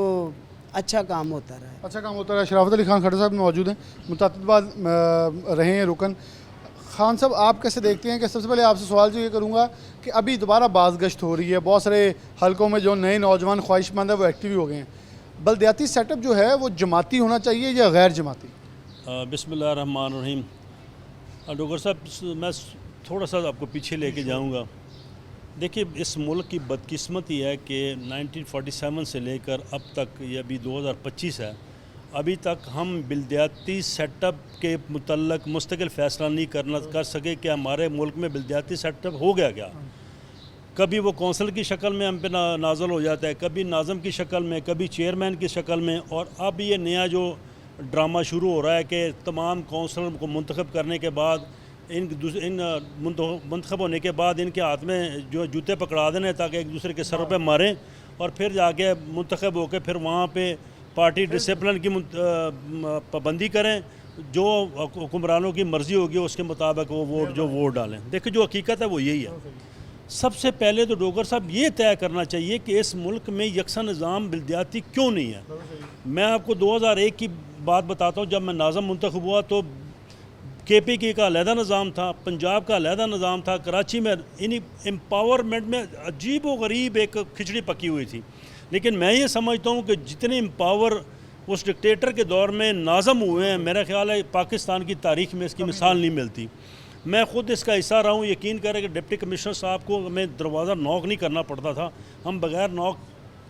अच्छा काम होता रहा है। अच्छा काम होता है। शराफत अली खान खट्टर साहब मौजूद हैं, मुतअद्दिद रहे हैं रुकन। खान साहब, आप कैसे देखते हैं कि सबसे पहले आपसे सवाल जो ये करूँगा कि अभी दोबारा बाज़गश्त हो रही है, बहुत सारे हलकों में जो नए नौजवान ख्वाहिशमंद है वो एक्टिव हो गए हैं, बलदियाती सेटअप जो है वो जमाती होना चाहिए या गैर जमाती? बिस्मिल्लाहिर्रहमानिर्रहीम। डॉक्टर साहब, मैं थोड़ा सा आपको पीछे लेके जाऊंगा। देखिए, इस मुल्क की बदकिस्मती है कि 1947 से लेकर अब तक, ये अभी 2025 है, अभी तक हम बलदियाती सेटअप के मुतल्लक मुस्तकिल फ़ैसला नहीं कर सके कि हमारे मुल्क में बलदियाती सेटअप हो गया क्या। कभी वो कौंसल की शक्ल में हम पे नाज़ल हो जाता है, कभी नाज़म की शक्ल में, कभी चेयरमैन की शक्ल में, और अब ये नया जो ड्रामा शुरू हो रहा है कि तमाम कौंसल को मुंतखब करने के बाद मुंतखब होने के बाद इनके हाथ में जो जूते पकड़ा देने ताकि एक दूसरे के सरों पे मारें, और फिर जाके मुंतखब होकर फिर वहाँ पे पार्टी डिसिप्लिन की पाबंदी करें, जो हुक्मरानों की मर्ज़ी होगी उसके मुताबिक वो वोट डालें। देखिए, जो हकीकत है वो यही है। सबसे पहले तो डोगर साहब ये तय करना चाहिए कि इस मुल्क में यकसा निज़ाम बलदियाती क्यों नहीं है। मैं आपको 2001 की बात बताता हूँ। जब मैं नाज़म मुंतखब हुआ तो KPK का अलहदा निज़ाम था, पंजाब का अलहदा निज़ाम था, कराची में इन्हीं एम्पावरमेंट में अजीब व गरीब एक खिचड़ी पकी हुई थी। लेकिन मैं ये समझता हूँ कि जितने एम्पावर उस डिक्टेटर के दौर में नाज़म हुए हैं, मेरा ख्याल है पाकिस्तान की तारीख़ में इसकी मिसाल नहीं मिलती। मैं ख़ुद इसका हिस्सा रहा हूँ। यकीन करें कि डिप्टी कमिश्नर साहब को हमें दरवाज़ा नॉक नहीं करना पड़ता था, हम बग़ैर नॉक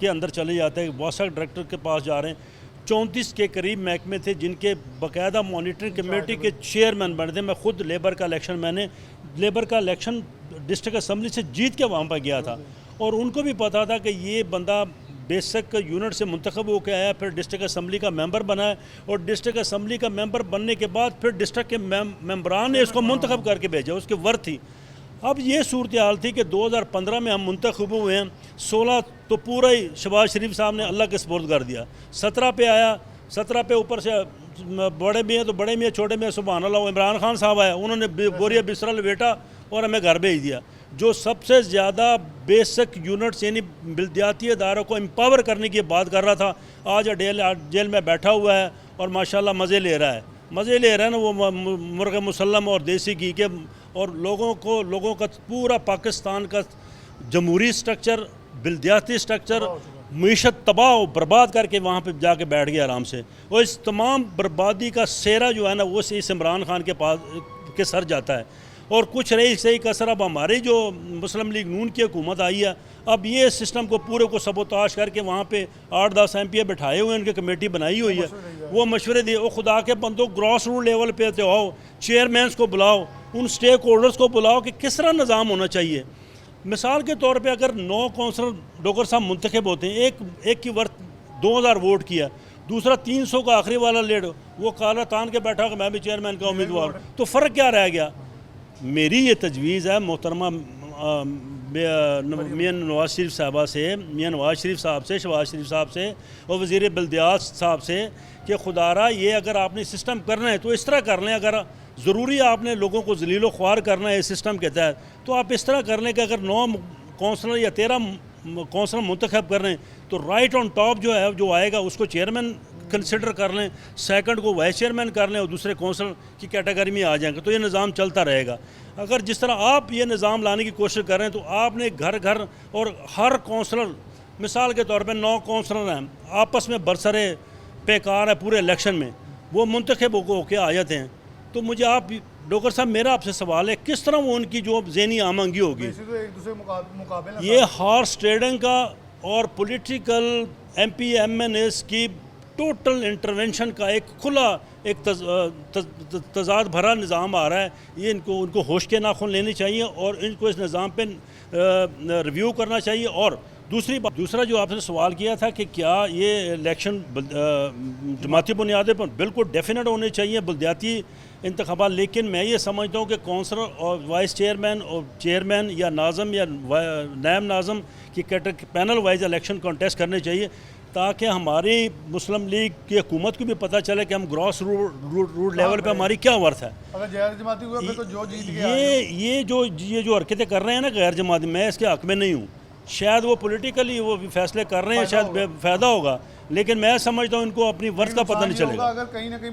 के अंदर चले जाते हैं। वासक डायरेक्टर के पास जा रहे हैं। 34 के करीब महकमे थे जिनके बाकायदा मॉनिटरिंग कमेटी के चेयरमैन बने थे। मैं ख़ुद लेबर का इलेक्शन डिस्ट्रिक्ट असम्बली से जीत के वहाँ पर गया था, और उनको भी पता था कि ये बंदा बेसिक यूनिट से मुंतखब होकर आया, फिर डिस्ट्रिक्ट असम्बली का मेंबर बना है, और डिस्ट्रिक्ट असम्बली का मेंबर बनने के बाद फिर डिस्ट्रिक्ट के मेंबरान ने इसको मुंतखब करके भेजा, उसकी वर्थ थी। अब ये सूरत हाल थी कि 2015 में हम मुंतखब हुए हैं, 16 तो पूरा ही शहबाज शरीफ साहब ने अल्लाह के सपुर्द कर दिया। 17 पे आया, 17 पे ऊपर से बड़े मियाँ तो बड़े मियाँ, छोटे मियाँ सुभान अल्लाह, इमरान खान साहब आए, उन्होंने बोरिया बिस्तरा लपेटा और हमें घर भेज दिया। जो सबसे ज़्यादा बेसिक यूनिट्स यानी बलदियाती अदारों को एम्पावर करने की बात कर रहा था, आज जेल में बैठा हुआ है और माशाल्लाह मज़े ले रहा है ना वो मुर्ग़ मुसल्लम और देसी घी के, और लोगों का पूरा पाकिस्तान का जमहूरी स्ट्रक्चर, बलदियाती स्ट्रक्चर, मीशत तबाह और बर्बाद करके वहाँ पे जाके बैठ गया आराम से। और इस तमाम बर्बादी का सेहरा जो है ना वो इस इमरान खान के पास के सर जाता है, और कुछ नहीं सही कसर। अब हमारी जो मुस्लिम लीग नून की हुकूमत आई है, अब ये सिस्टम को पूरे को सबोताश करके वहाँ पे 8-10 MP बैठाए हुए हैं, उनकी कमेटी बनाई हुई है, वो मशवरे दिए। वो खुदा के बंदो ग्रॉस रूट लेवल पे तो आओ, चेयरमैन को बुलाओ, उन स्टेक होल्डर्स को बुलाओ कि किस तरह निज़ाम होना चाहिए। मिसाल के तौर पे अगर 9 कौंसलर डोगर साहब मुंतखब होते हैं, एक की वर्थ 2000 वोट किया, दूसरा 300 का आखिरी वाला लीड वो काला तान के बैठा कि मैं भी चेयरमैन का उम्मीदवार, तो फ़र्क क्या रह गया। मेरी ये तजवीज़ है मोहतरमा मियाँ नवाज़ शरीफ साहब से, शहबाज शरीफ साहब से और वज़ीर बलदियात साहब से कि खुदारा ये अगर आपने सिस्टम करना है तो इस तरह कर लें। अगर ज़रूरी आपने लोगों को ज़लीलो ख्वार करना है इस सिस्टम के तहत, तो आप इस तरह कर लें कि अगर 9 कौंसलर या 13 कौंसलर मुंतखब कर लें तो राइट ऑन टॉप जो है जो आएगा उसको चेयरमैन कंसिडर कर लें, सेकंड को वाइस चेयरमैन कर लें और दूसरे कौंसल की कैटेगरी में आ जाएंगे, तो ये निज़ाम चलता रहेगा। अगर जिस तरह आप ये निज़ाम लाने की कोशिश कर रहे हैं तो आपने घर घर और हर कौंसलर, मिसाल के तौर पे 9 कौंसलर हैं, आपस में बरसरे पेकार है पूरे इलेक्शन में, वो मुंतखब होकर आ जाते हैं, तो मुझे आप डॉक्टर साहब मेरा आपसे सवाल है किस तरह वो उनकी जो ज़हनी आमंगी होगी। ये हॉर्स ट्रेडिंग का और पॉलिटिकल MPs की टोटल इंटरवेंशन का एक खुला एक तजाद भरा निज़ाम आ रहा है। ये उनको होश के नाखून लेने चाहिए और इनको इस निज़ाम पे रिव्यू करना चाहिए। और दूसरा जो आपने सवाल किया था कि क्या ये इलेक्शन जमाती बुनियादों पर, बिल्कुल डेफिनेट होने चाहिए बलदियाती इंतखाबात, लेकिन मैं ये समझता हूँ कि कौंसलर और वाइस चेयरमैन और चेयरमैन या नाज़म या नायब नाज़म की पैनल वाइज इलेक्शन कॉन्टेस्ट करने चाहिए, ताकि हमारी मुस्लिम लीग की हुकूमत को भी पता चले कि हम ग्रॉस रूट लेवल पे हमारी क्या वर्थ है। अगर गैर जमाती हुआ फिर तो जो जीत गया ये जो हरकतें कर रहे हैं ना गैर जमाती, मैं इसके हक में नहीं हूँ। शायद वो पॉलिटिकली वो फैसले कर रहे हैं, शायद फ़ायदा होगा, लेकिन मैं समझता हूँ इनको अपनी वर्थ का पता नहीं चलेगा। अगर कहीं ना कहीं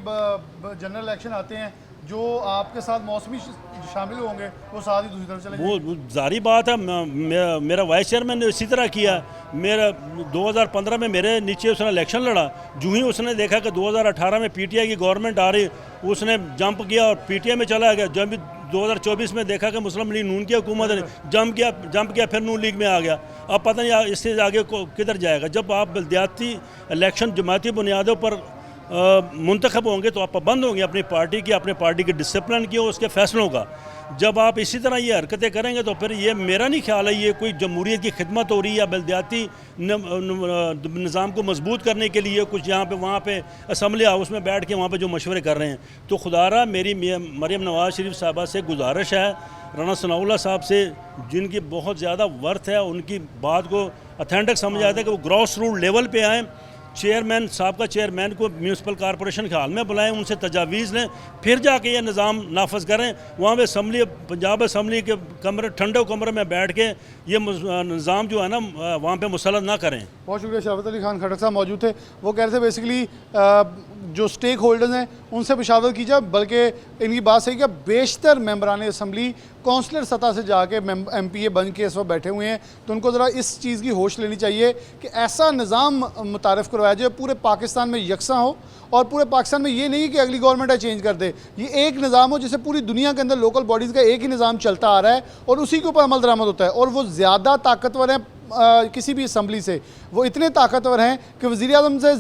जनरल इलेक्शन आते हैं, जो आपके साथ मौसमी शामिल होंगे वो साथ ही दूसरी तरफ चलेंगे। वो जारी बात है, मेरा वाइस चेयरमैन ने इसी तरह किया। मेरा 2015 में मेरे नीचे उसने इलेक्शन लड़ा, जो ही उसने देखा कि 2018 में पीटीआई की गवर्नमेंट आ रही, उसने जंप किया और पीटीआई में चला गया। जब भी 2024 में देखा कि मुस्लिम लीग नून की हुकूमत ने जंप किया फिर नून लीग में आ गया। अब पता नहीं इससे आगे किधर जाएगा। जब आप बल्दियाती इलेक्शन जमाती बुनियादों पर मुंतखब होंगे तो आप पाबंद होंगे अपनी पार्टी की, अपने पार्टी के डिसिप्लिन की और उसके फैसलों का। जब आप इसी तरह ये हरकतें करेंगे तो फिर ये मेरा नहीं ख्याल है ये कोई जमहूरियत की खिदमत हो रही है या बल्दियाती निज़ाम को मजबूत करने के लिए कुछ यहाँ पे वहाँ पे असम्बली हाउस में बैठ के वहाँ पे जो मशवरे कर रहे हैं। तो खुदारा मेरी मरियम नवाज़ शरीफ साहबा से गुजारिश है, राना सनाउल्लाह साहब से, जिनकी बहुत ज़्यादा वर्थ है, उनकी बात को अथेंटिक समझ आता है कि वो ग्रॉस रूट लेवल पे आएँ, चेयरमैन साहब का चेयरमैन को म्यूनसिपल कॉरपोरेशन के हाल में बुलाएं, उनसे तजावीज़ लें, फिर जाके ये निज़ाम नाफज करें। वहाँ पे असम्बली, पंजाब असम्बली के कमरे, ठंडे कमरे में बैठ के ये निज़ाम जो है ना वहाँ पे मुसल्लत ना करें। बहुत शुक्रिया। शराफत अली खान खटक साहब मौजूद थे। वो कह रहे थे बेसिकली जो स्टेक होल्डर्स हैं उनसे मुशावरत की जाए, बल्कि इनकी बात सही कि बेशतर मेंबरान असम्बली काउंसलर सतह से जाके MPA बन के इस वक्त बैठे हुए हैं, तो उनको ज़रा इस चीज़ की होश लेनी चाहिए कि ऐसा निज़ाम मुतारफ़ करवाया जाए पूरे पाकिस्तान में यकसा हो, और पूरे पाकिस्तान में ये नहीं कि अगली गवर्नमेंट है चेंज कर दे। ये एक निज़ाम हो जिसे पूरी दुनिया के अंदर लोकल बॉडीज़ का एक ही निज़ाम चलता आ रहा है और उसी के ऊपर अमल दरामद होता है, और वो ज़्यादा ताकतवर हैं किसी भी असम्बली से। वो इतने ताकतवर हैं कि वज़ीर-ए-आज़म से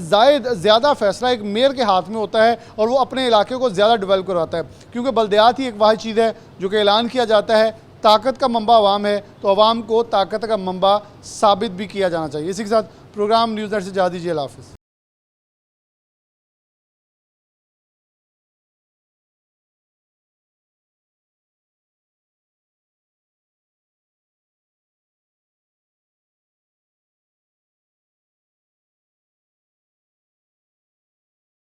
ज़्यादा फ़ैसला एक मेयर के हाथ में होता है और वो अपने इलाके को ज़्यादा डेवलप करवाता है, क्योंकि बल्दियात ही एक वाहिद चीज़ है जो कि ऐलान किया जाता है ताकत का मंबा अवाम है, तो अवाम को ताकत का मंबा साबित भी किया जाना चाहिए। इसी के साथ प्रोग्राम न्यूज़ नेट से जा दीजिए। अल्लाह हाफ़िज़।